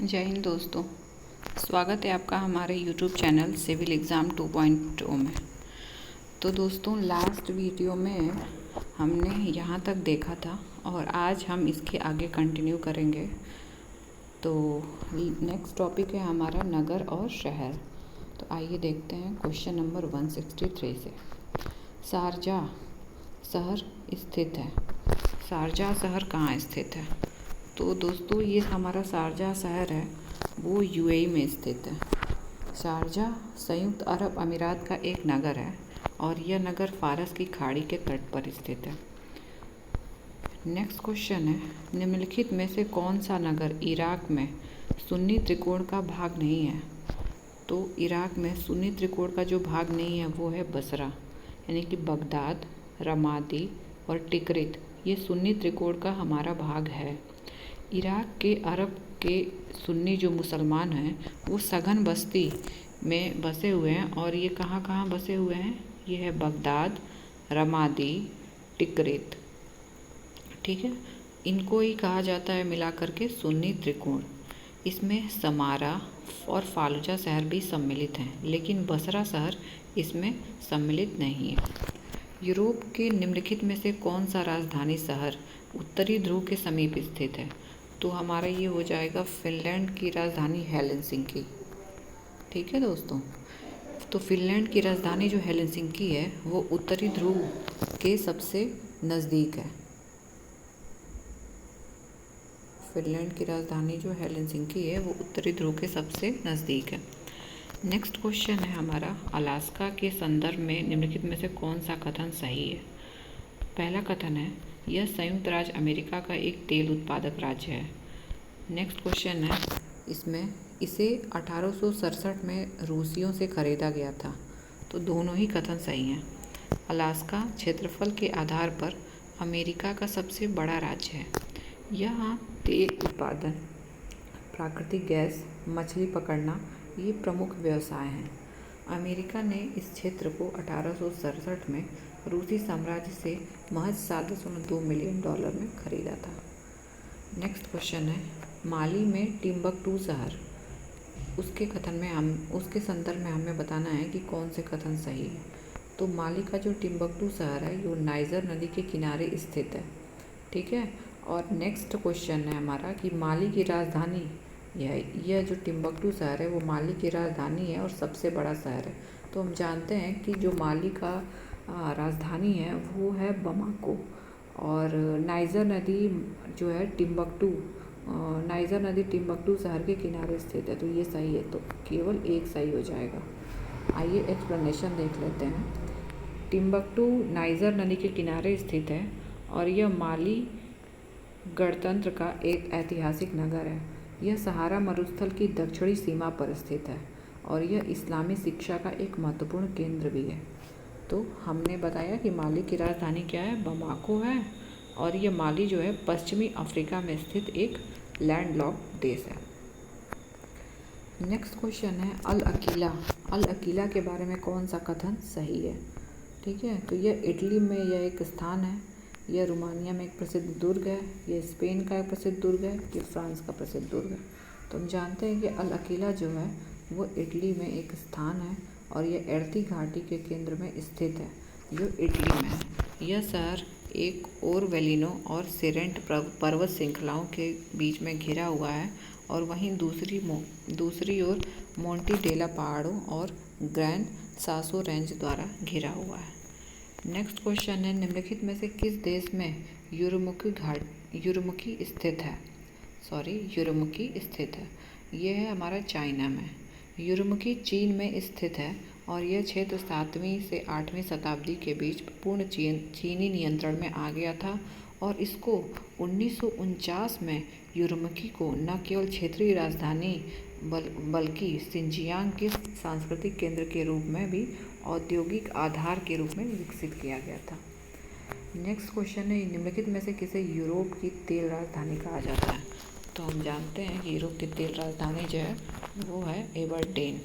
जय हिंद दोस्तों। स्वागत है आपका हमारे YouTube चैनल सिविल एग्ज़ाम 2.0 में। तो दोस्तों, लास्ट वीडियो में हमने यहाँ तक देखा था और आज हम इसके आगे कंटिन्यू करेंगे। तो नेक्स्ट टॉपिक है हमारा नगर और शहर। तो आइए देखते हैं क्वेश्चन नंबर 163 से। शारजाह शहर स्थित है। शारजाह शहर कहाँ स्थित है? तो दोस्तों, ये हमारा शारजाह शहर है वो यूएई में स्थित है। शारजाह संयुक्त अरब अमीरात का एक नगर है और यह नगर फारस की खाड़ी के तट पर स्थित है। नेक्स्ट क्वेश्चन है, निम्नलिखित में से कौन सा नगर इराक में सुन्नी त्रिकोण का भाग नहीं है? तो इराक में सुन्नी त्रिकोण का जो भाग नहीं है वो है बसरा, यानी कि बगदाद, रमादी और टिकरित, ये सुन्नी त्रिकोण का हमारा भाग है। इराक के अरब के सुन्नी जो मुसलमान हैं वो सघन बस्ती में बसे हुए हैं और ये कहाँ कहाँ बसे हुए हैं? ये है बगदाद, रमादी, टिकरित। ठीक है, इनको ही कहा जाता है मिला करके सुन्नी त्रिकोण। इसमें समारा और फालुजा शहर भी सम्मिलित हैं, लेकिन बसरा शहर इसमें सम्मिलित नहीं है। यूरोप के निम्नलिखित में से कौन सा राजधानी शहर उत्तरी ध्रुव के समीप स्थित है? तो हमारा ये हो जाएगा फिनलैंड की राजधानी हेलसिंकी। ठीक है दोस्तों, तो फिनलैंड की राजधानी जो हेलसिंकी है वो उत्तरी ध्रुव के सबसे नज़दीक है। फिनलैंड की राजधानी जो हेलसिंकी है वो उत्तरी ध्रुव के सबसे नज़दीक है। नेक्स्ट क्वेश्चन है हमारा, अलास्का के संदर्भ में निम्नलिखित में से कौन सा कथन सही है? पहला कथन है, यह संयुक्त राज्य अमेरिका का एक तेल उत्पादक राज्य है। नेक्स्ट क्वेश्चन है, इसे 1867 में रूसियों से खरीदा गया था। तो दोनों ही कथन सही हैं। अलास्का क्षेत्रफल के आधार पर अमेरिका का सबसे बड़ा राज्य है। यहाँ तेल उत्पादन, प्राकृतिक गैस, मछली पकड़ना ये प्रमुख व्यवसाय हैं। अमेरिका ने इस क्षेत्र को 1867 में रूसी साम्राज्य से महज $7.2 मिलियन में खरीदा था। नेक्स्ट क्वेश्चन है, माली में टिम्बकटू शहर, उसके संदर्भ में हमें बताना है कि कौन से कथन सही है। तो माली का जो टिम्बकटू शहर है वो नाइजर नदी के किनारे स्थित है। ठीक है, और नेक्स्ट क्वेश्चन है हमारा कि माली की राजधानी यह जो टिम्बकटू शहर है वो माली की राजधानी है और सबसे बड़ा शहर है। तो हम जानते हैं कि जो माली का राजधानी है वो है बमाको, और नाइजर नदी जो है नाइजर नदी टिम्बकटू शहर के किनारे स्थित है। तो ये सही है, तो केवल एक सही हो जाएगा। आइए एक्सप्लेनेशन देख लेते हैं। टिम्बकटू नाइजर नदी के किनारे स्थित है और यह माली गणतंत्र का एक ऐतिहासिक नगर है। यह सहारा मरुस्थल की दक्षिणी सीमा पर स्थित है और यह इस्लामी शिक्षा का एक महत्वपूर्ण केंद्र भी है। तो हमने बताया कि माली की राजधानी क्या है? बमाको है, और ये माली जो है पश्चिमी अफ्रीका में स्थित एक लैंडलॉक्ड देश है। नेक्स्ट क्वेश्चन है, अल अकीला के बारे में कौन सा कथन सही है? ठीक है, तो यह इटली में यह एक स्थान है, यह रोमानिया में एक प्रसिद्ध दुर्ग है, यह स्पेन का एक प्रसिद्ध दुर्ग है, यह फ्रांस का प्रसिद्ध दुर्ग है। तो हम जानते हैं कि अल अकीला जो है वो इटली में एक स्थान है और यह एर्ती घाटी के केंद्र में स्थित है जो इटली में है। यह शहर एक ओरवेलिनो और सिरेंट पर्वत श्रृंखलाओं के बीच में घिरा हुआ है और वहीं दूसरी ओर मोंटी डेला पहाड़ों और ग्रैंड सासो रेंज द्वारा घिरा हुआ है। नेक्स्ट क्वेश्चन है, निम्नलिखित में से किस देश में यूरमुखी स्थित है? यह है हमारा चाइना में। यूरमुखी चीन में स्थित है और यह क्षेत्र 7वीं से 8वीं शताब्दी के बीच पूर्ण चीनी नियंत्रण में आ गया था और इसको 1949 में यूरमुखी को न केवल क्षेत्रीय राजधानी बल्कि सिंजियांग के सांस्कृतिक केंद्र के रूप में भी औद्योगिक आधार के रूप में विकसित किया गया था। नेक्स्ट क्वेश्चन है, निम्नलिखित में से किसे यूरोप की तेल राजधानी कहा जाता है? तो हम जानते हैं कि यूरोप की तेल राजधानी जो है वो है एबरडीन।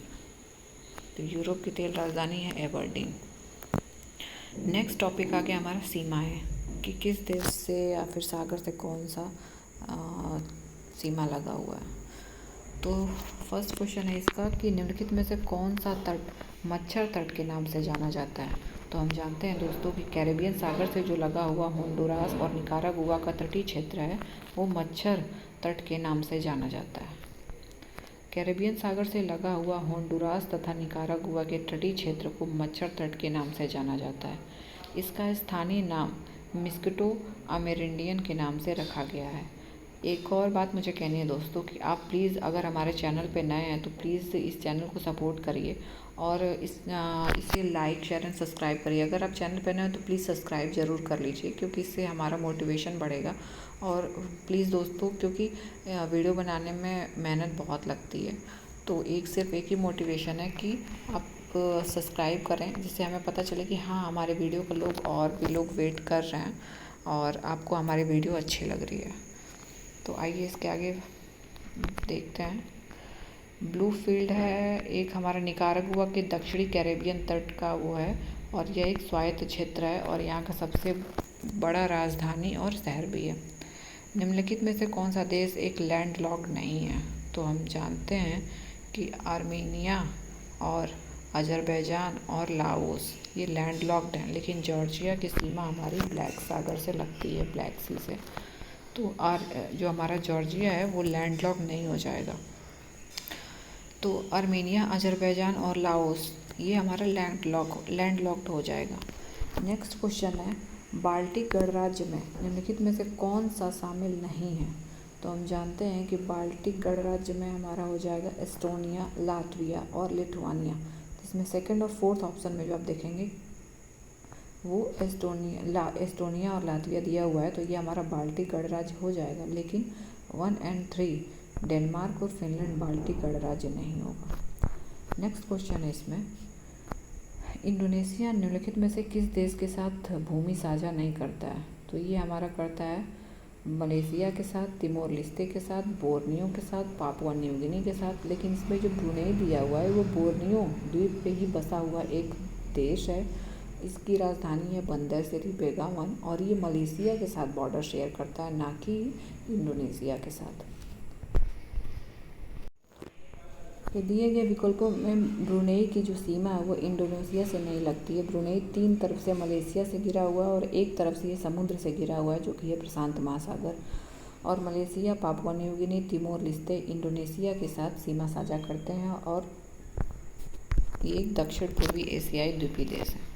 तो यूरोप की तेल राजधानी है एबरडीन। नेक्स्ट टॉपिक आ गया हमारा सीमाएं, कि किस देश से या फिर सागर से कौन सा सीमा लगा हुआ है। तो फर्स्ट क्वेश्चन है इसका कि निम्नलिखित में से कौन सा तट मच्छर तट के नाम से जाना जाता है। तो हम जानते हैं दोस्तों कि कैरेबियन सागर से जो लगा हुआ होंडुरास और निकारागुआ का तटीय क्षेत्र है वो मच्छर तट के नाम से जाना जाता है। कैरेबियन सागर से लगा हुआ होंडुरास तथा निकारागुआ के तटीय क्षेत्र को मच्छर तट के नाम से जाना जाता है। इसका स्थानीय नाम मिस्किटो अमेरिंडियन के नाम से रखा गया है। एक और बात मुझे कहनी है दोस्तों कि आप प्लीज़ अगर हमारे चैनल पे नए हैं तो प्लीज़ इस चैनल को सपोर्ट करिए और इसे लाइक शेयर एंड सब्सक्राइब करिए। अगर आप चैनल पे नए हैं तो प्लीज़ सब्सक्राइब ज़रूर कर लीजिए क्योंकि इससे हमारा मोटिवेशन बढ़ेगा। और प्लीज़ दोस्तों, क्योंकि वीडियो बनाने में मेहनत बहुत लगती है, तो सिर्फ एक ही मोटिवेशन है कि आप सब्सक्राइब करें, जिससे हमें पता चले कि हाँ, हमारे वीडियो को और भी लोग वेट कर रहे हैं और आपको हमारी वीडियो अच्छी लग रही है। तो आइए इसके आगे देखते हैं। ब्लू फील्ड है एक हमारा निकारागुआ के दक्षिणी कैरेबियन तट का वो है और यह एक स्वायत्त क्षेत्र है और यहाँ का सबसे बड़ा राजधानी और शहर भी है। निम्नलिखित में से कौन सा देश एक लैंडलॉक्ड नहीं है। तो हम जानते हैं कि आर्मेनिया और अजरबैजान और लाओस ये लैंडलॉक्ड हैं, लेकिन जॉर्जिया की सीमा हमारी ब्लैक सागर से लगती है, ब्लैक सी से। तो जो हमारा जॉर्जिया है वो लैंडलॉक्ड नहीं हो जाएगा। तो आर्मेनिया, अजरबैजान और लाओस ये हमारा लैंडलॉक्ड हो जाएगा। नेक्स्ट क्वेश्चन है बाल्टिक गणराज्य में निम्नलिखित में से कौन सा शामिल नहीं है। तो हम जानते हैं कि बाल्टिक गणराज्य में हमारा हो जाएगा एस्टोनिया, लातविया और लिथुआनिया। इसमें सेकंड और फोर्थ ऑप्शन में जो आप देखेंगे वो एस्टोनिया और लातविया दिया हुआ है, तो ये हमारा बाल्टिक गणराज्य हो जाएगा। लेकिन 1 और 3 डेनमार्क और फिनलैंड बाल्टिक गणराज्य नहीं होगा। नेक्स्ट क्वेश्चन है इसमें इंडोनेशिया निम्नलिखित में से किस देश के साथ भूमि साझा नहीं करता है। तो ये हमारा करता है मलेशिया के साथ, तिमोर लिस्ते के साथ, बोर्नियो के साथ, पापुआ न्यू गिनी के साथ। लेकिन इसमें जो ब्रुनेई दिया हुआ है वो बोर्नियो द्वीप पे ही बसा हुआ एक देश है। इसकी राजधानी है बंदर सिटी बेगावन और ये मलेशिया के साथ बॉर्डर शेयर करता है, ना कि इंडोनेशिया के साथ। ये दिए गए विकल्पों में ब्रुनेई की जो सीमा है वो इंडोनेशिया से नहीं लगती है। ब्रुनेई 3 तरफ से मलेशिया से घिरा हुआ है और एक तरफ से ये समुद्र से घिरा हुआ है जो कि है प्रशांत महासागर। और Malaysia, Papua New Guinea, Timor Leste Indonesia के साथ सीमा साझा करते हैं और ये एक दक्षिण पूर्वी एशियाई द्वीपीय देश है।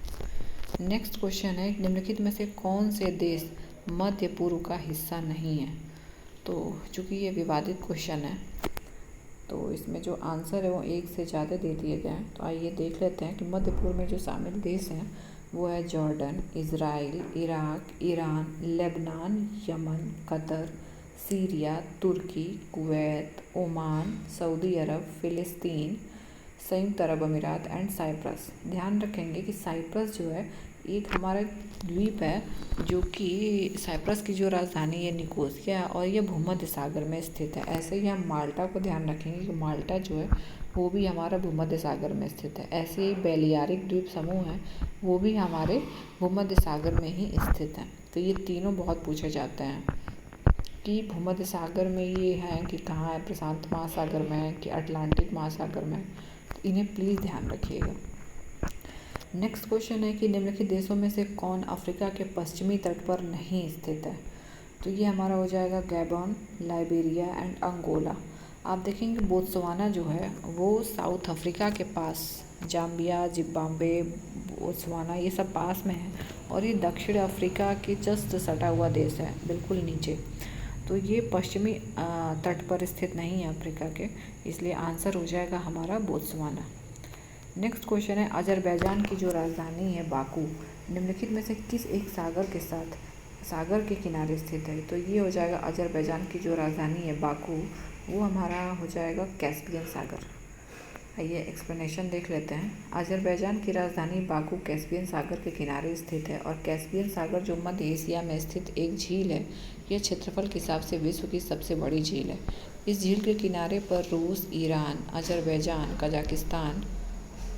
नेक्स्ट क्वेश्चन है निम्नलिखित में से कौन से देश मध्य पूर्व का हिस्सा नहीं है। तो चूँकि ये विवादित क्वेश्चन है तो इसमें जो आंसर है वो एक से ज़्यादा दे दिए गए हैं। तो आइए देख लेते हैं कि मध्य पूर्व में जो शामिल देश हैं वो है Jordan, Israel, Iraq, Iran, Lebanon, Yemen, Qatar, Syria, तुर्की, कुवैत, ओमान, सऊदी अरब, फ़िलिस्तीन, संयुक्त अरब अमीरात एंड साइप्रस। ध्यान रखेंगे कि साइप्रस जो है एक हमारा द्वीप है जो कि साइप्रस की जो राजधानी है निकोसिया है और यह भूमध्य सागर में स्थित है। ऐसे ही हम माल्टा को ध्यान रखेंगे कि माल्टा जो है वो भी हमारा भूमध्य सागर में स्थित है। ऐसे ही बेलियारिक द्वीप समूह है वो भी हमारे भूमध्य सागर में ही स्थित हैं। तो ये तीनों बहुत पूछे जाते हैं कि भूमध्य सागर में ये है कि कहाँ है, प्रशांत महासागर में है कि अटलांटिक महासागर में है। तो इन्हें प्लीज़ ध्यान रखिएगा। नेक्स्ट क्वेश्चन है कि निम्नलिखित देशों में से कौन अफ्रीका के पश्चिमी तट पर नहीं स्थित है। तो ये हमारा हो जाएगा गैबॉन, लाइबेरिया एंड अंगोला। आप देखेंगे बोत्सवाना जो है वो साउथ अफ्रीका के पास, जाम्बिया, जिम्बाब्वे, बोत्सवाना ये सब पास में है और ये दक्षिण अफ्रीका के जस्ट सटा हुआ देश है, बिल्कुल नीचे। तो ये पश्चिमी तट पर स्थित नहीं है अफ्रीका के, इसलिए आंसर हो जाएगा हमारा बोत्सवाना। नेक्स्ट क्वेश्चन है अजरबैजान की जो राजधानी है बाकू निम्नलिखित में से किस एक सागर के किनारे स्थित है। तो ये हो जाएगा अजरबैजान की जो राजधानी है बाकू वो हमारा हो जाएगा कैस्पियन सागर। आइए एक्सप्लेनेशन देख लेते हैं। अजरबैजान की राजधानी बाकू कैस्पियन सागर के किनारे स्थित है और कैस्पियन सागर जो मध्य एशिया में स्थित एक झील है, यह क्षेत्रफल के हिसाब से विश्व की सबसे बड़ी झील है। इस झील के किनारे पर रूस, ईरान, अजरबैजान, कजाकिस्तान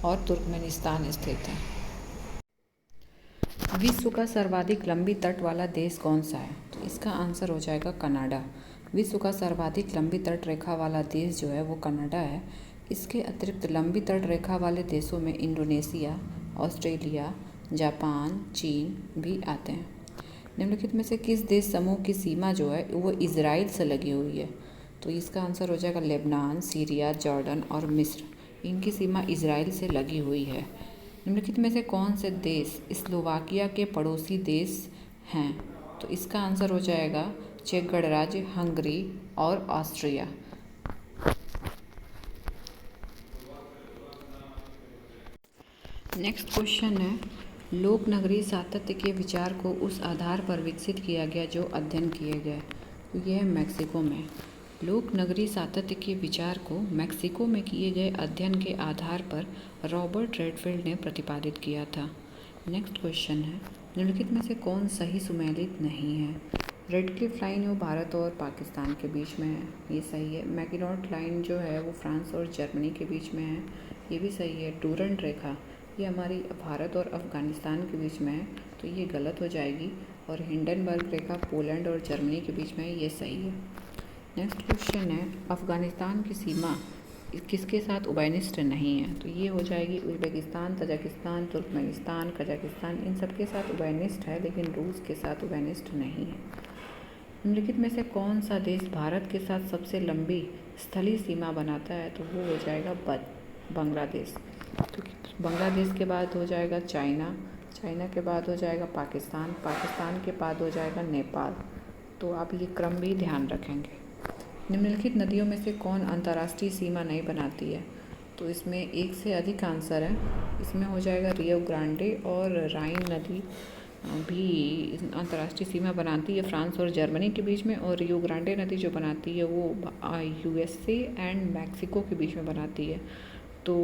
और तुर्कमेनिस्तान स्थित है। विश्व का सर्वाधिक लंबी तट वाला देश कौन सा है। तो इसका आंसर हो जाएगा कनाडा। विश्व का सर्वाधिक लंबी तट रेखा वाला देश जो है वो कनाडा है। इसके अतिरिक्त लंबी तट रेखा वाले देशों में इंडोनेशिया, ऑस्ट्रेलिया, जापान, चीन भी आते हैं। निम्नलिखित में से किस देश समूह की सीमा जो है वो इजराइल से लगी हुई है? तो इसका आंसर हो जाएगा लेबनान, सीरिया, जॉर्डन और मिस्र। इनकी सीमा इजराइल से लगी हुई है। निम्नलिखित में से कौन से देश स्लोवाकिया के पड़ोसी देश हैं? तो इसका आंसर हो जाएगा चेक गणराज्य, हंगरी और ऑस्ट्रिया। नेक्स्ट क्वेश्चन है, लोक नगरी सातत्य के विचार को उस आधार पर विकसित किया गया जो अध्ययन किए गए। तो यह है मैक्सिको में। लोक नगरी सातत्य के विचार को मैक्सिको में किए गए अध्ययन के आधार पर रॉबर्ट रेडफील्ड ने प्रतिपादित किया था। नेक्स्ट क्वेश्चन है, निम्नलिखित में से कौन सही सुमेलित नहीं है? रेडक्लिफ लाइन वो भारत और पाकिस्तान के बीच में है, ये सही है। मैकिनॉट लाइन जो है वो फ्रांस और जर्मनी के बीच में है, ये भी सही है। डूरंट रेखा ये हमारी भारत और अफ़गानिस्तान के बीच में है, तो ये गलत हो जाएगी। और हिंडनबर्ग रेखा पोलैंड और जर्मनी के बीच में है, ये सही है। नेक्स्ट क्वेश्चन है, अफ़गानिस्तान की सीमा किसके साथ उभयनिष्ठ नहीं है? तो ये हो जाएगी उज़्बेकिस्तान, तजाकिस्तान, तुर्कमेनिस्तान, कजाकिस्तान, इन सब के साथ उभयनिष्ठ है, लेकिन रूस के साथ उभयनिष्ठ नहीं है। निम्नलिखित में से कौन सा देश भारत के साथ सबसे लंबी स्थलीय सीमा बनाता है? तो वो हो जाएगा बांग्लादेश। तो बांग्लादेश के बाद हो जाएगा चाइना, चाइना के बाद हो जाएगा पाकिस्तान, पाकिस्तान के बाद हो जाएगा नेपाल। तो आप ये क्रम भी ध्यान रखेंगे। निम्नलिखित नदियों में से कौन अंतर्राष्ट्रीय सीमा नहीं बनाती है? तो इसमें एक से अधिक आंसर है। इसमें हो जाएगा रियो ग्रांडे और राइन नदी भी अंतर्राष्ट्रीय सीमा बनाती है फ्रांस और जर्मनी के बीच में, और रियो ग्रांडे नदी जो बनाती है वो यूएसए एंड मैक्सिको के बीच में बनाती है। तो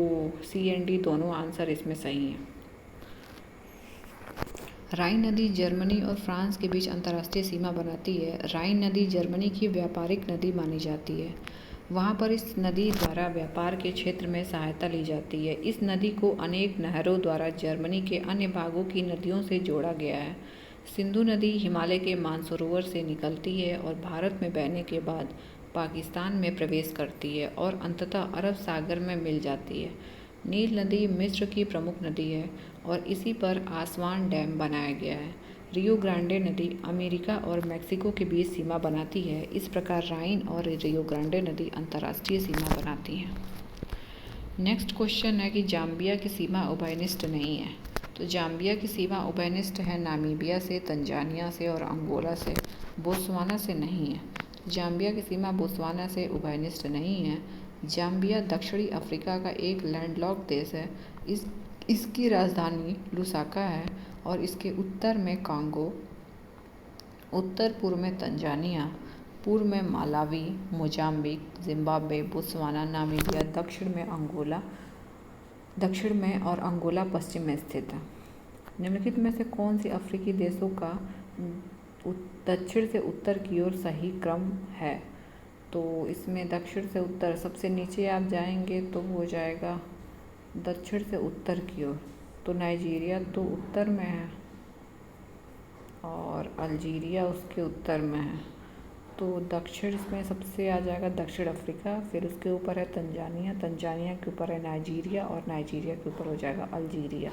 सी एंड डी दोनों आंसर इसमें सही हैं। राइन नदी जर्मनी और फ्रांस के बीच अंतर्राष्ट्रीय सीमा बनाती है। राइन नदी जर्मनी की व्यापारिक नदी मानी जाती है। वहाँ पर इस नदी द्वारा व्यापार के क्षेत्र में सहायता ली जाती है। इस नदी को अनेक नहरों द्वारा जर्मनी के अन्य भागों की नदियों से जोड़ा गया है। सिंधु नदी हिमालय के मानसरोवर से निकलती है और भारत में बहने के बाद पाकिस्तान में प्रवेश करती है और अंततः अरब सागर में मिल जाती है। नील नदी मिस्र की प्रमुख नदी है और इसी पर आसवान डैम बनाया गया है। रियो ग्रांडे नदी अमेरिका और मैक्सिको के बीच सीमा बनाती है। इस प्रकार राइन और रियो ग्रांडे नदी अंतर्राष्ट्रीय सीमा बनाती हैं। नेक्स्ट क्वेश्चन है कि जाम्बिया की सीमा उभयनिष्ठ नहीं है। तो जाम्बिया की सीमा उभयनिष्ठ है नामीबिया से, तंजानिया से और अंगोला से, बोत्सवाना से नहीं है। जाम्बिया की सीमा बोत्सवाना से उभयनिष्ठ नहीं है। जाम्बिया दक्षिणी अफ्रीका का एक लैंडलॉक्ड देश है। इसकी राजधानी लुसाका है और इसके उत्तर में कांगो, उत्तर पूर्व में तंजानिया, पूर्व में Malawi, Mozambique, Zimbabwe, Botswana, Namibia, दक्षिण में और अंगोला पश्चिम में स्थित है। निम्नलिखित में से कौन सी अफ्रीकी देशों का दक्षिण से उत्तर की ओर सही क्रम है? तो इसमें दक्षिण से उत्तर सबसे नीचे आप जाएंगे तो हो जाएगा दक्षिण से उत्तर की ओर। तो नाइजीरिया तो उत्तर में है और अल्जीरिया उसके उत्तर में है। तो दक्षिण में सबसे आ जाएगा दक्षिण अफ्रीका, फिर उसके ऊपर है तंजानिया, तंजानिया के ऊपर है नाइजीरिया और नाइजीरिया के ऊपर हो जाएगा अल्जीरिया।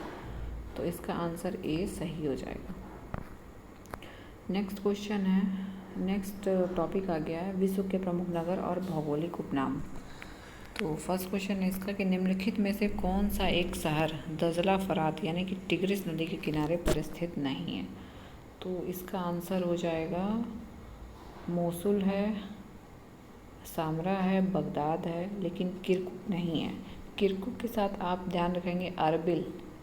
तो इसका आंसर ए सही हो जाएगा। नेक्स्ट क्वेश्चन है, नेक्स्ट टॉपिक आ गया है विश्व के प्रमुख नगर और भौगोलिक उपनाम। तो फर्स्ट क्वेश्चन है इसका कि निम्नलिखित में से कौन सा एक शहर दजला फरात यानी कि टिग्रिस नदी के किनारे पर स्थित नहीं है? तो इसका आंसर हो जाएगा मोसुल है, सामरा है, बगदाद है, लेकिन किरकुक नहीं है। किरकुक के साथ आप ध्यान रखेंगे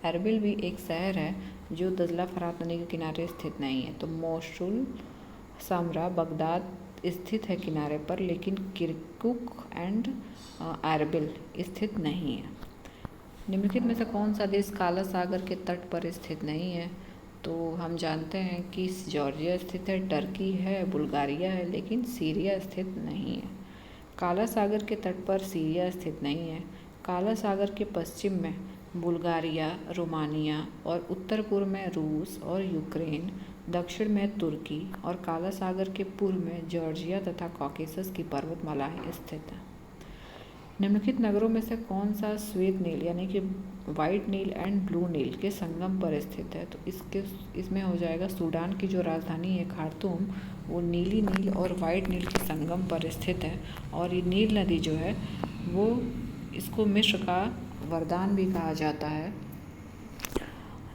अरबिल भी एक शहर है जो दजला फरात नदी के किनारे स्थित नहीं है। तो मोसुल, सामरा, बगदाद स्थित है किनारे पर, लेकिन किरकुक एंड अरबिल स्थित नहीं है। निम्नलिखित में से कौन सा देश काला सागर के तट पर स्थित नहीं है? तो हम जानते हैं कि जॉर्जिया स्थित है, टर्की है, बुल्गारिया है, लेकिन सीरिया स्थित नहीं है। काला सागर के तट पर सीरिया स्थित नहीं है। काला सागर के पश्चिम में बुल्गारिया, रोमानिया और उत्तर पूर्व में रूस और यूक्रेन दक्षिण में तुर्की और काला सागर के पूर्व में जॉर्जिया तथा कॉकेसस की पर्वतमालाएं स्थित हैं। निम्नलिखित नगरों में से कौन सा श्वेत नील यानी कि वाइट नील एंड ब्लू नील के संगम पर स्थित है? तो इसमें हो जाएगा सूडान की जो राजधानी है खार्तूम, वो नीली नील और वाइट नील के संगम पर स्थित है। और ये नील नदी जो है वो इसको मिस्र का वरदान भी कहा जाता है।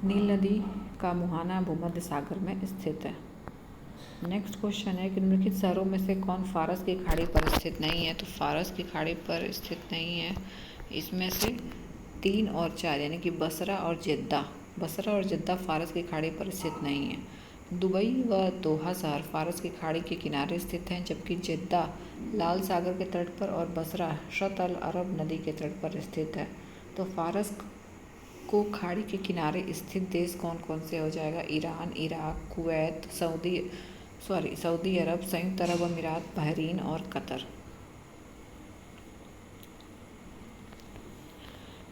नील नदी का मुहाना भूमध्य सागर में स्थित है। नेक्स्ट क्वेश्चन है कि निम्नलिखित शहरों में से कौन फारस की खाड़ी पर स्थित नहीं है? तो फारस की खाड़ी पर स्थित नहीं है। इसमें से 3 और 4 यानी कि बसरा और जिद्दा फारस की खाड़ी पर स्थित नहीं है। दुबई व दोहा शहर फारस की खाड़ी के किनारे स्थित हैं, जबकि जिद्दा लाल सागर के तट पर और बसरा शत अल अरब नदी के तट पर स्थित है। तो फारस को खाड़ी के किनारे स्थित देश कौन कौन से हो जाएगा? ईरान, इराक, कुवैत, सऊदी अरब, संयुक्त अरब अमीरात, बहरीन और कतर।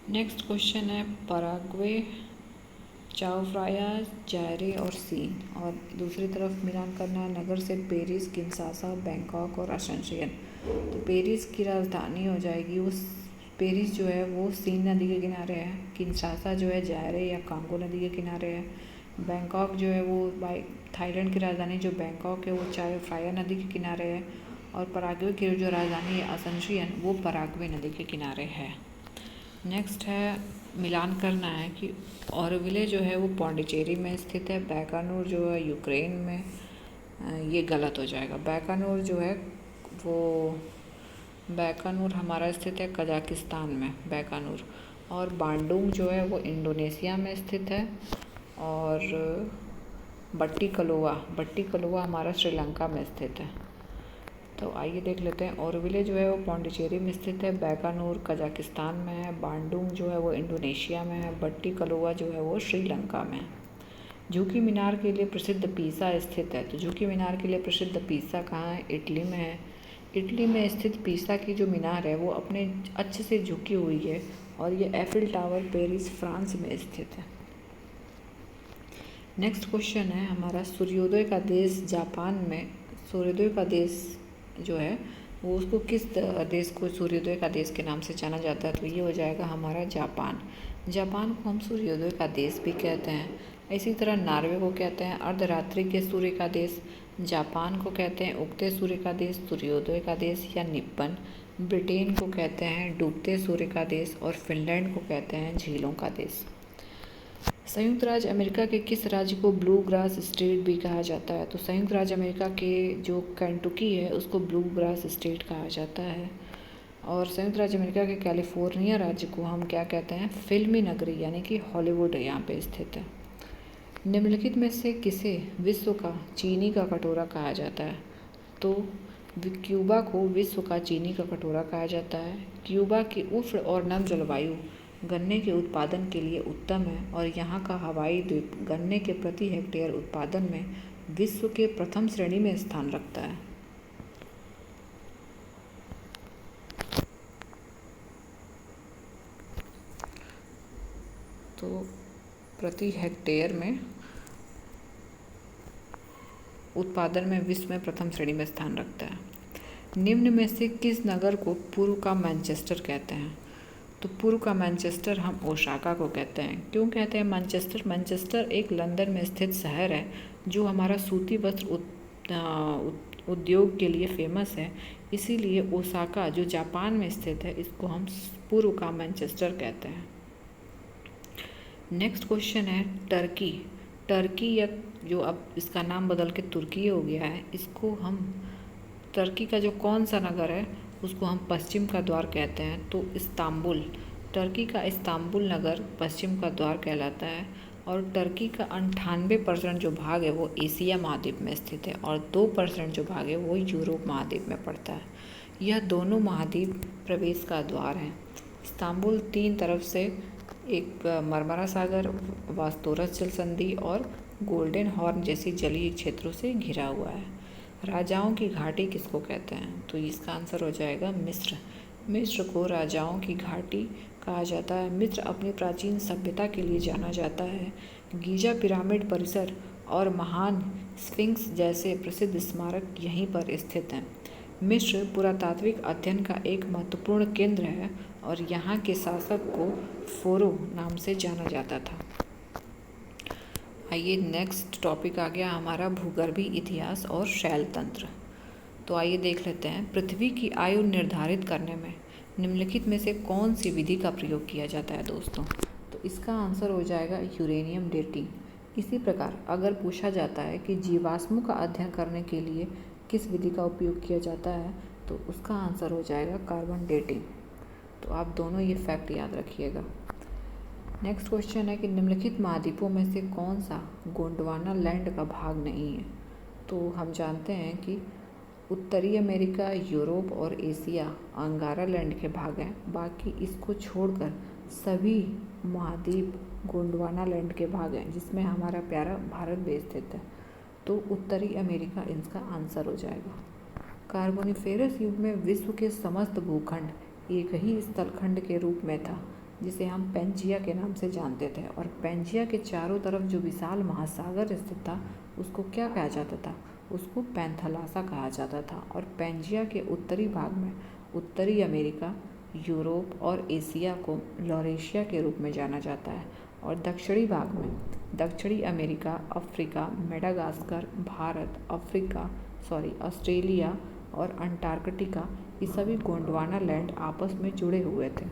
नेक्स्ट क्वेश्चन है पराग्वे, चाओ फ्राया, जायरे और सीन। और दूसरी तरफ मिलान करना है नगर से पेरिस, किंशासा, बैंकॉक और असेंशियन। तो पेरिस की राजधानी हो जाएगी पेरिस जो है वो सीन नदी के किनारे है। किंशासा जो है जायरे या कांगो नदी के किनारे है। बैंकॉक जो है वो थाईलैंड की राजधानी जो बैंकॉक है वो चाओ फ्राया नदी के किनारे है। और पराग्वे की जो राजधानी है असेंशियन वो पराग्वे नदी के किनारे है। नेक्स्ट है मिलान करना है कि ऑरोविले जो है वो पौंडीचेरी में स्थित है। बैकानूर जो है यूक्रेन में, ये गलत हो जाएगा। बैकानूर हमारा स्थित है कजाकिस्तान में बैकानूर। और बांडुंग जो है वो इंडोनेशिया में स्थित है। और बट्टी कलोवा हमारा श्रीलंका में स्थित है। तो आइए देख लेते हैं। ऑरोविले जो है वो पौंडीचेरी में स्थित है, बैकानूर कजाकिस्तान में है, बांडुंग जो है वो इंडोनेशिया में है, बट्टी कलोवा जो है वो श्रीलंका में है। झुकी मीनार के लिए प्रसिद्ध पीसा स्थित है। तो झुकी मीनार के लिए प्रसिद्ध पीसा कहाँ है? इटली में है। इटली में स्थित पीसा की जो मीनार है वो अपने अच्छे से झुकी हुई है। और ये एफिल टावर पेरिस फ्रांस में स्थित है। नेक्स्ट क्वेश्चन है हमारा सूर्योदय का देश जापान में। सूर्योदय का देश जो है वो उसको किस देश को सूर्योदय का देश के नाम से जाना जाता है? तो ये हो जाएगा हमारा जापान। जापान को हम सूर्योदय का देश भी कहते हैं। इसी तरह नॉर्वे को कहते हैं अर्धरात्रि के सूर्य का देश। जापान को कहते हैं उगते सूर्य का देश, सूर्योदय का देश या निप्पन। ब्रिटेन को कहते हैं डूबते सूर्य का देश। और फिनलैंड को कहते हैं झीलों का देश। संयुक्त राज्य अमेरिका के किस राज्य को ब्लू ग्रास स्टेट भी कहा जाता है? तो संयुक्त राज्य अमेरिका के जो केंटुकी है उसको ब्लू ग्रास स्टेट कहा जाता है। और संयुक्त राज्य अमेरिका के कैलिफोर्निया राज्य को हम क्या कहते हैं? फिल्मी नगरी यानी कि हॉलीवुड यहाँ पे स्थित है। निम्नलिखित में से किसे विश्व का चीनी का कटोरा कहा जाता है? तो क्यूबा को विश्व का चीनी का कटोरा कहा जाता है। क्यूबा की उष्ण और नम जलवायु गन्ने के उत्पादन के लिए उत्तम है। और यहाँ का हवाई द्वीप गन्ने के प्रति हेक्टेयर उत्पादन में विश्व के प्रथम श्रेणी में स्थान रखता है। तो प्रति हेक्टेयर में उत्पादन में विश्व में प्रथम श्रेणी में स्थान रखता है। निम्न में से किस नगर को पूर्व का मैनचेस्टर कहते हैं? तो पूर्व का मैनचेस्टर हम ओसाका को कहते हैं। क्यों कहते हैं मैनचेस्टर? मैनचेस्टर एक लंदन में स्थित शहर है जो हमारा सूती वस्त्र उद्योग के लिए फेमस है। इसीलिए ओसाका जो जापान में स्थित है इसको हम पूर्व का मैनचेस्टर कहते हैं। नेक्स्ट क्वेश्चन है टर्की या जो अब इसका नाम बदल के तुर्की हो गया है, इसको हम टर्की का जो कौन सा नगर है उसको हम पश्चिम का द्वार कहते हैं। तो इस्तांबुल, टर्की का इस्तांबुल नगर पश्चिम का द्वार कहलाता है। और टर्की का 98% जो भाग है वो एशिया महाद्वीप में स्थित है और 2% जो भाग है वो यूरोप महाद्वीप में पड़ता है। यह दोनों महाद्वीप प्रवेश का द्वार है। इस्तांबुल 3 तरफ से एक मरमरा सागर, वास्तोरस जल संधि और गोल्डन हॉर्न जैसी जलीय क्षेत्रों से घिरा हुआ है। राजाओं की घाटी किसको कहते हैं? तो इसका आंसर हो जाएगा मिस्र। मिस्र को राजाओं की घाटी कहा जाता है। मिस्र अपनी प्राचीन सभ्यता के लिए जाना जाता है। गीजा पिरामिड परिसर और महान स्फिंक्स जैसे प्रसिद्ध स्मारक यहीं पर स्थित हैं। मिस्र पुरातात्विक अध्ययन का एक महत्वपूर्ण केंद्र है और यहाँ के शासक को फ़ारो नाम से जाना जाता था। आइए नेक्स्ट टॉपिक आ गया हमारा भूगर्भीय इतिहास और शैल तंत्र। तो आइए देख लेते हैं, पृथ्वी की आयु निर्धारित करने में निम्नलिखित में से कौन सी विधि का प्रयोग किया जाता है दोस्तों? तो इसका आंसर हो जाएगा यूरेनियम डेटिंग। इसी प्रकार अगर पूछा जाता है कि जीवाश्मों का अध्ययन करने के लिए किस विधि का उपयोग किया जाता है, तो उसका आंसर हो जाएगा कार्बन डेटिंग। तो आप दोनों ये फैक्ट याद रखिएगा। नेक्स्ट क्वेश्चन है कि निम्नलिखित महाद्वीपों में से कौन सा गोंडवाना लैंड का भाग नहीं है? तो हम जानते हैं कि उत्तरी अमेरिका, यूरोप और एशिया अंगारा लैंड के भाग हैं। बाकी इसको छोड़कर सभी महाद्वीप गोंडवाना लैंड के भाग हैं, जिसमें हमारा प्यारा भारत भी स्थित है। तो उत्तरी अमेरिका इसका आंसर हो जाएगा। कार्बोनिफेरस युग में विश्व के समस्त भूखंड एक ही स्थलखंड के रूप में था, जिसे हम पेंजिया के नाम से जानते थे। और पेंजिया के चारों तरफ जो विशाल महासागर स्थित था, उसको क्या कहा जाता था? उसको पैंथालासा कहा जाता था। और पेंजिया के उत्तरी भाग में उत्तरी अमेरिका, यूरोप और एशिया को लॉरेशिया के रूप में जाना जाता है। और दक्षिणी भाग में दक्षिणी America, Africa, Madagascar, Bharat, Australia और अंटार्कटिका, ये सभी गोंडवाना लैंड आपस में जुड़े हुए थे।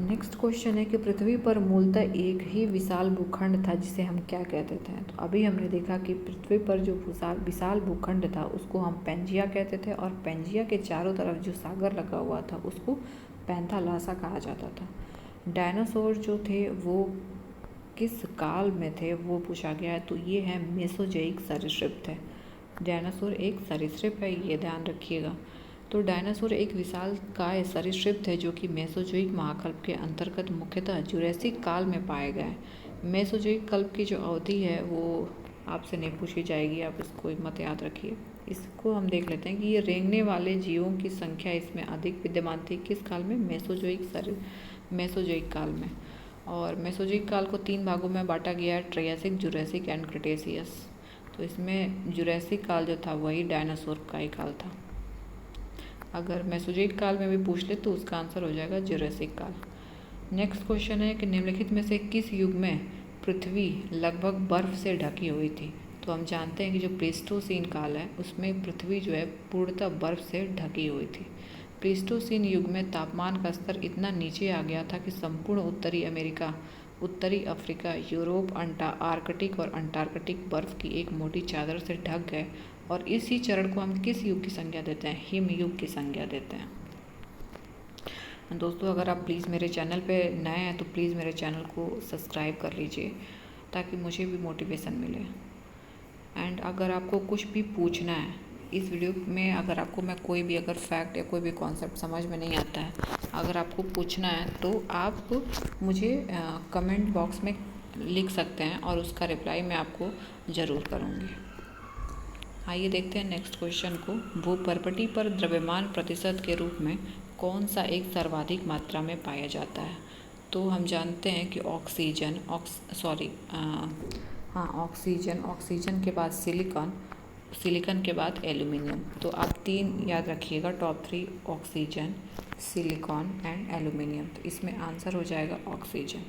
नेक्स्ट क्वेश्चन है कि पृथ्वी पर मूलतः एक ही विशाल भूखंड था, जिसे हम क्या कहते थे? तो अभी हमने देखा कि पृथ्वी पर जो विशाल भूखंड था उसको हम पेंजिया कहते थे, और पेंजिया के चारों तरफ जो सागर लगा हुआ था उसको पैंथालासा कहा जाता था। डायनासोर जो थे वो किस काल में थे वो पूछा गया है। तो ये है मेसोजोइक सरीसृप थे। डायनासोर एक सरीसृप है, ये ध्यान रखिएगा। तो डायनासोर एक विशालकाय सरीसृप थे जो कि मेसोजोइक महाकल्प के अंतर्गत मुख्यतः जुरैसिक काल में पाए गए। मेसोजोइक कल्प की जो अवधि है वो आपसे नहीं पूछी जाएगी, आप इसको मत याद रखिए। इसको हम देख लेते हैं कि ये रेंगने वाले जीवों की संख्या इसमें अधिक विद्यमान थी किस काल में? मेसोजोइक काल में। और मेसोजोइक काल को 3 भागों में बांटा गया है, ट्रायसिक, जुरैसिक एंड क्रिटेशियस। तो इसमें जुरैसिक काल जो था वही डायनासोर का ही काल था। अगर मेसोजोइक काल में भी पूछ ले तो उसका आंसर हो जाएगा जुरैसिक काल। नेक्स्ट क्वेश्चन है कि निम्नलिखित में से किस युग में पृथ्वी लगभग बर्फ से ढकी हुई थी? तो हम जानते हैं कि जो प्लीस्टोसीन काल है उसमें पृथ्वी जो है पूर्णतः बर्फ से ढकी हुई थी। प्लीस्टोसीन युग में तापमान का स्तर इतना नीचे आ गया था कि संपूर्ण उत्तरी अमेरिका, उत्तरी अफ्रीका, यूरोप, आर्कटिक और अंटार्कटिक बर्फ की एक मोटी चादर से ढक गए। और इसी चरण को हम किस युग की संज्ञा देते हैं? हिम युग की संज्ञा देते हैं। दोस्तों, अगर आप प्लीज़ मेरे चैनल पे नए हैं तो प्लीज़ मेरे चैनल को सब्सक्राइब कर लीजिए ताकि मुझे भी मोटिवेशन मिले। एंड अगर आपको कुछ भी पूछना है इस वीडियो में, अगर आपको मैं कोई भी अगर फैक्ट या कोई भी कॉन्सेप्ट समझ में नहीं आता है, अगर आपको पूछना है तो आप मुझे कमेंट बॉक्स में लिख सकते हैं और उसका रिप्लाई मैं आपको ज़रूर करूँगी। आइए देखते हैं नेक्स्ट क्वेश्चन को। भूपर्पटी पर द्रव्यमान प्रतिशत के रूप में कौन सा एक सर्वाधिक मात्रा में पाया जाता है? तो हम जानते हैं कि ऑक्सीजन के बाद सिलिकॉन के बाद एल्यूमिनियम। तो आप 3 याद रखिएगा, top 3 oxygen, silicon and aluminium. तो इसमें आंसर हो जाएगा ऑक्सीजन।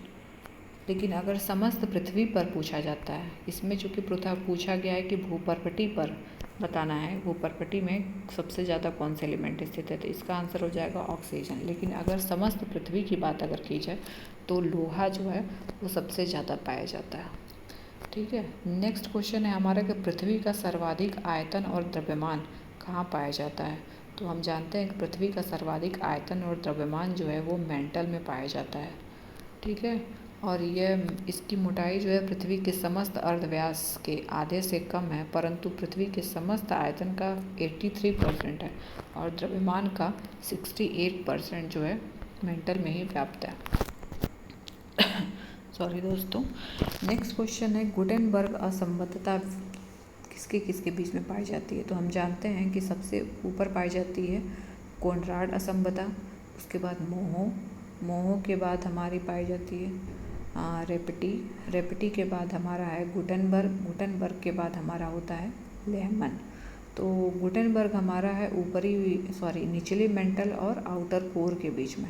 लेकिन अगर समस्त पृथ्वी पर पूछा जाता है, इसमें चूँकि पूछा गया है कि भूपर्पटी पर बताना है, भूपर्पटी में सबसे ज़्यादा कौन से एलिमेंट स्थित है, तो इसका आंसर हो जाएगा ऑक्सीजन। लेकिन अगर समस्त पृथ्वी की बात अगर की जाए तो लोहा जो है वो सबसे ज़्यादा पाया जाता है। ठीक है। नेक्स्ट क्वेश्चन है हमारा कि पृथ्वी का सर्वाधिक आयतन और द्रव्यमान कहाँ पाया जाता है? तो हम जानते हैं कि पृथ्वी का सर्वाधिक आयतन और द्रव्यमान जो है वो मेंटल में पाया जाता है। ठीक है। और यह इसकी मोटाई जो है पृथ्वी के समस्त अर्धव्यास के आधे से कम है, परंतु पृथ्वी के समस्त आयतन का 83% है और द्रव्यमान का 68% जो है मेंटल में ही व्याप्त है। सॉरी दोस्तों। नेक्स्ट क्वेश्चन है गुटेनबर्ग असंबद्धता किसके किसके बीच में पाई जाती है? तो हम जानते हैं कि सबसे ऊपर पाई जाती है कोनराड असंबद्धता, उसके बाद मोहो के बाद हमारी पाई जाती है रेपटी के बाद हमारा है गुटनबर्ग के बाद हमारा होता है लेहमन। तो गुटेनबर्ग हमारा है निचले मेंटल और आउटर कोर के बीच में।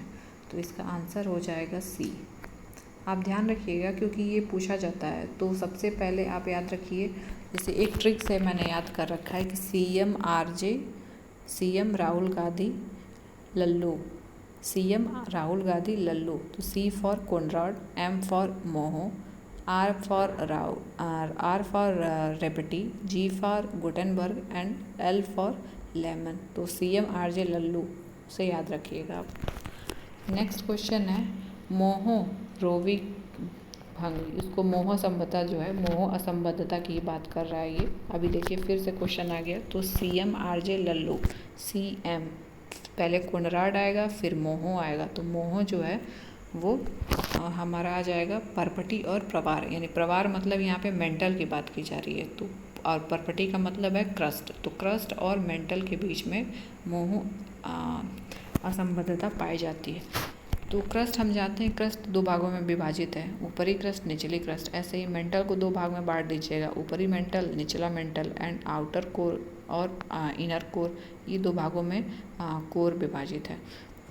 तो इसका आंसर हो जाएगा सी। आप ध्यान रखिएगा क्योंकि ये पूछा जाता है। तो सबसे पहले आप याद रखिए, जैसे एक ट्रिक से मैंने याद कर रखा है कि CM राहुल गांधी लल्लू। तो C for Konrad, M for Moho, R for रेपटी, G for Gutenberg and L for lemon. तो CMRJ लल्लू से याद रखिएगा आप। नेक्स्ट क्वेश्चन है मोहो रोवी भंग। इसको मोह संबद्धता जो है, मोह असंबद्धता की बात कर रहा है ये। अभी देखिए फिर से क्वेश्चन आ गया। तो CMRJ लल्लू, CM पहले कोनराड आएगा फिर मोहो आएगा। तो मोहो जो है वो हमारा आ जाएगा परपटी और प्रवार। यानी प्रवार मतलब यहाँ पे मेंटल की बात की जा रही है, तो और परपटी का मतलब है क्रस्ट। तो क्रस्ट और मेंटल के बीच में मोह असंबद्धता पाई जाती है। तो क्रस्ट हम जानते हैं, क्रस्ट दो भागों में विभाजित है, ऊपरी क्रस्ट निचली क्रस्ट। ऐसे ही मेंटल को दो भाग में बांट दीजिएगा, ऊपरी मेंटल निचला मेंटल एंड आउटर कोर और इनर कोर। ये दो भागों में कोर विभाजित है।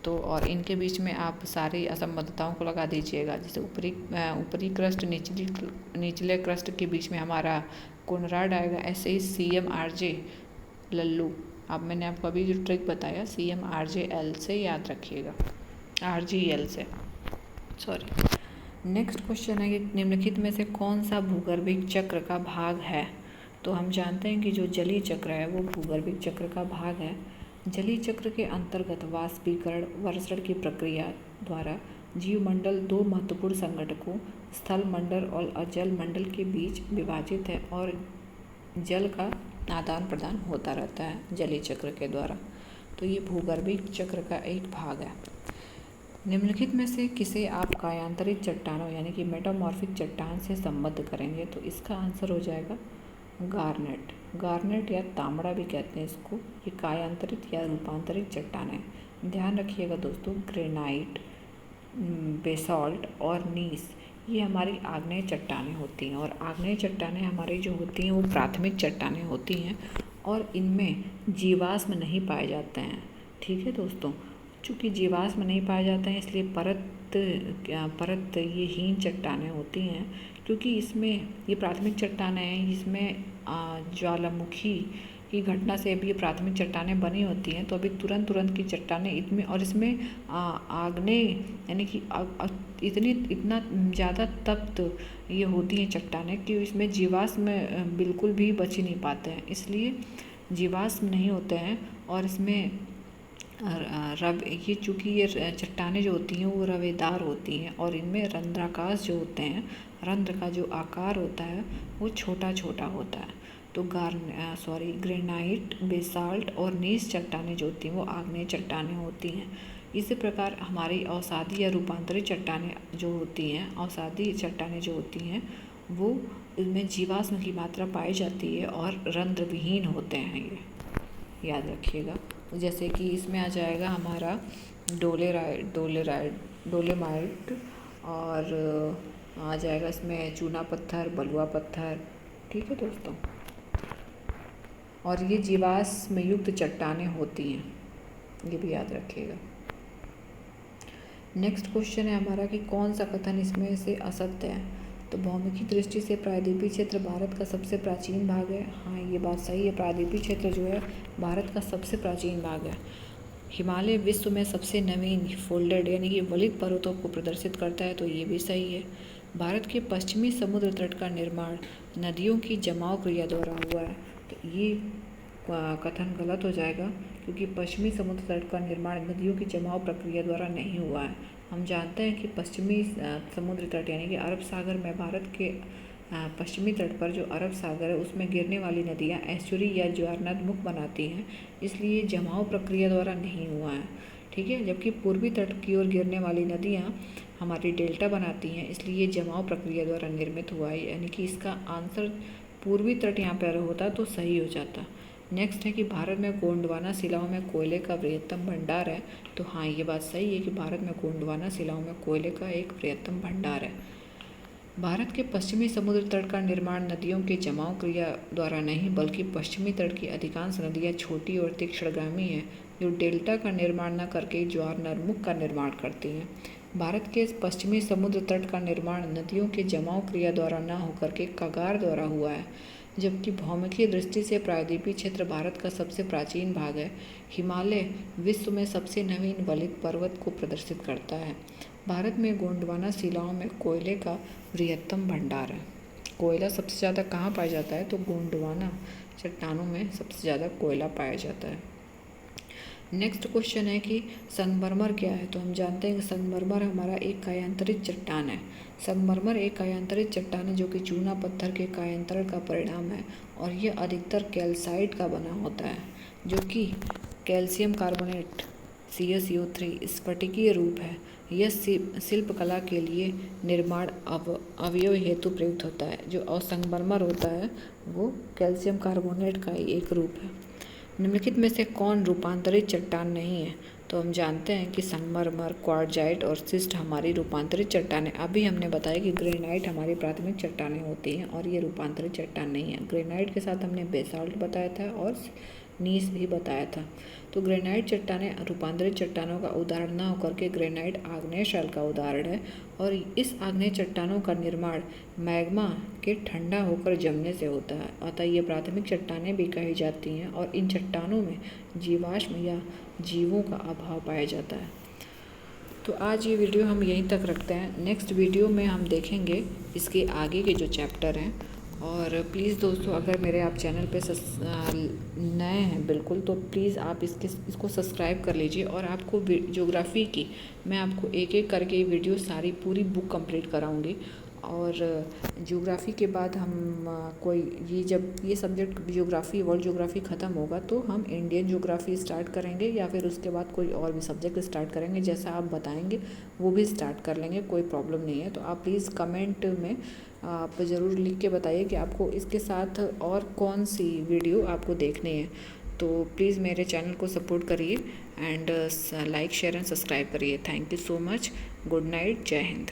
तो और इनके बीच में आप सारी असंबद्धताओं को लगा दीजिएगा। जैसे ऊपरी क्रस्ट निचले क्रस्ट के बीच में हमारा कोनराड आएगा। ऐसे ही CMRJ लल्लू, अब मैंने आपको अभी जो ट्रिक बताया CMRJL से याद रखिएगा, RGL से, सॉरी। नेक्स्ट क्वेश्चन है कि निम्नलिखित में से कौन सा भूगर्भिक चक्र का भाग है। तो हम जानते हैं कि जो जलीय चक्र है वो भूगर्भिक चक्र का भाग है। जलीय चक्र के अंतर्गत वाष्पीकरण वर्षण की प्रक्रिया द्वारा जीवमंडल दो महत्वपूर्ण संगठकों स्थल मंडल और अजल मंडल के बीच विभाजित है और जल का आदान प्रदान होता रहता है जलीय चक्र के द्वारा। तो ये भूगर्भिक चक्र का एक भाग है। निम्नलिखित में से किसे आप कायांतरित चट्टानों यानी कि मेटामॉर्फिक चट्टान से संबद्ध करेंगे। तो इसका आंसर हो जाएगा गार्नेट या तांबड़ा भी कहते हैं इसको। ये कायांतरित या रूपांतरित चट्टान है। ध्यान रखिएगा दोस्तों, ग्रेनाइट, बेसाल्ट और नीस ये हमारी आग्नेय चट्टानें होती हैं। और आग्नेय चट्टानें हमारी जो होती हैं वो प्राथमिक चट्टानें होती हैं और इनमें जीवाश्म नहीं पाए जाते हैं। ठीक है दोस्तों, चूँकि जीवाश्म नहीं पाए जाते हैं इसलिए परत ये हीन चट्टानें होती हैं। क्योंकि इसमें ये प्राथमिक चट्टानें हैं, इसमें ज्वालामुखी की घटना से भी ये प्राथमिक चट्टानें बनी होती हैं। तो अभी तुरंत की चट्टानें इसमें आग्नेय यानी कि इतना ज़्यादा तप्त ये होती हैं चट्टानें कि इसमें जीवाश्म बिल्कुल भी बच ही नहीं पाते हैं। इसलिए जीवाश्म नहीं होते हैं और इसमें ये चूँकि ये चट्टानें जो होती हैं वो रवेदार होती हैं और इनमें रंध्राकाश जो होते हैं, रंध्र का जो आकार होता है वो छोटा छोटा होता है। तो ग्रेनाइट, बेसाल्ट और नीस चट्टानें जो होती हैं वो आग्नेय चट्टानें होती हैं। इसी प्रकार हमारी अवसादी या रूपांतरित चट्टानें जो होती हैं, अवसादी चट्टानें जो होती हैं वो इनमें जीवाश्म की मात्रा पाई जाती है और रंध्र विहीन होते हैं, ये याद रखिएगा। जैसे कि इसमें आ जाएगा हमारा डोलेमाइट और आ जाएगा इसमें चूना पत्थर, बलुआ पत्थर। ठीक है दोस्तों, और ये जीवाश्म युक्त चट्टानें होती हैं, ये भी याद रखिएगा। नेक्स्ट क्वेश्चन है हमारा कि कौन सा कथन इसमें से असत्य है। तो भौमिकी दृष्टि से प्रायद्वीपीय क्षेत्र भारत का सबसे प्राचीन भाग है। हाँ, ये बात सही है, प्रायद्वीपीय क्षेत्र जो है भारत का सबसे प्राचीन भाग है। हिमालय विश्व में सबसे नवीन फोल्डेड यानी कि वलित पर्वतों को प्रदर्शित करता है, तो ये भी सही है। भारत के पश्चिमी समुद्र तट का निर्माण नदियों की जमाव क्रिया द्वारा हुआ है, तो ये कथन गलत हो जाएगा क्योंकि पश्चिमी समुद्र तट का निर्माण नदियों की जमाव प्रक्रिया द्वारा नहीं हुआ है। हम जानते हैं कि पश्चिमी समुद्र तट यानी कि अरब सागर में भारत के पश्चिमी तट पर जो अरब सागर है उसमें गिरने वाली नदियाँ एस्चुरी या ज्वारनद मुख बनाती हैं, इसलिए जमाव प्रक्रिया द्वारा नहीं हुआ है। ठीक है, जबकि पूर्वी तट की ओर गिरने वाली नदियाँ हमारी डेल्टा बनाती हैं, इसलिए जमाव प्रक्रिया द्वारा निर्मित हुआ है। यानी कि इसका आंसर पूर्वी तट यहाँ पर होता तो सही हो जाता। नेक्स्ट है कि भारत में गोंडवाना शिलाओं में कोयले का बृहत्तम भंडार है। तो हाँ, ये बात सही है कि भारत में गोंडवाना शिलाओं में कोयले का एक बृहत्तम भंडार है। भारत के पश्चिमी समुद्र तट का निर्माण नदियों के जमाव क्रिया द्वारा नहीं बल्कि पश्चिमी तट की अधिकांश नदियाँ छोटी और तीक्ष्णगामी हैं जो डेल्टा का निर्माण न करके ज्वार नरमुख का निर्माण करती हैं। भारत के पश्चिमी समुद्र तट का निर्माण नदियों के जमाव क्रिया द्वारा न होकर के कगार द्वारा हुआ है, जबकि भौमिकीय दृष्टि से प्रायद्वीपीय क्षेत्र भारत का सबसे प्राचीन भाग है। हिमालय विश्व में सबसे नवीन वलित पर्वत को प्रदर्शित करता है। भारत में गोंडवाना शिलाओं में कोयले का बृहत्तम भंडार है। कोयला सबसे ज़्यादा कहाँ पाया जाता है? तो गोंडवाना चट्टानों में सबसे ज़्यादा कोयला पाया जाता है। नेक्स्ट क्वेश्चन है कि संगमरमर क्या है? तो हम जानते हैं कि संगमरमर हमारा एक कायांतरित चट्टान है। संगमरमर एक कायांतरित चट्टान है जो कि चूना पत्थर के कायांतरण का परिणाम है और यह अधिकतर कैल्साइट का बना होता है जो कि कैल्शियम कार्बोनेट CaCO3 स्फटिकीय रूप है। यह शिल्पकला के लिए निर्माण अवयव हेतु प्रयुक्त होता है। जो संगमरमर होता है वो कैल्शियम कार्बोनेट का ही एक रूप है। निम्नलिखित में से कौन रूपांतरित चट्टान नहीं है? तो हम जानते हैं कि संगमरमर, क्वार्टजाइट और सिस्ट हमारी रूपांतरित चट्टानें। अभी हमने बताया कि ग्रेनाइट हमारी प्राथमिक चट्टानें होती हैं और ये रूपांतरित चट्टान नहीं है। ग्रेनाइट के साथ हमने बेसाल्ट बताया था और नीस भी बताया था। तो ग्रेनाइट चट्टानें रूपांतरित चट्टानों का उदाहरण न होकर के ग्रेनाइट आग्नेय शैल का उदाहरण है और इस आग्नेय चट्टानों का निर्माण मैग्मा के ठंडा होकर जमने से होता है। अतः ये प्राथमिक चट्टानें भी कही जाती हैं और इन चट्टानों में जीवाश्म या जीवों का अभाव पाया जाता है। तो आज ये वीडियो हम यहीं तक रखते हैं। नेक्स्ट वीडियो में हम देखेंगे इसके आगे के जो चैप्टर हैं। और प्लीज़ दोस्तों, अगर मेरे आप चैनल पे नए हैं बिल्कुल, तो प्लीज़ आप इसको सब्सक्राइब कर लीजिए। और आपको ज्योग्राफी की मैं आपको एक एक करके वीडियो सारी पूरी बुक कंप्लीट कराऊंगी। और ज्योग्राफी के बाद हम जब ये सब्जेक्ट ज्योग्राफी, वर्ल्ड ज्योग्राफी ख़त्म होगा तो हम इंडियन ज्योग्राफी स्टार्ट करेंगे या फिर उसके बाद कोई और भी सब्जेक्ट स्टार्ट करेंगे। जैसा आप बताएंगे वो भी स्टार्ट कर लेंगे, कोई प्रॉब्लम नहीं है। तो आप प्लीज़ कमेंट में आप ज़रूर लिख के बताइए कि आपको इसके साथ और कौन सी वीडियो आपको देखनी है। तो प्लीज़ मेरे चैनल को सपोर्ट करिए and like, share and subscribe करिए। Thank you so much. Good night. जय हिंद।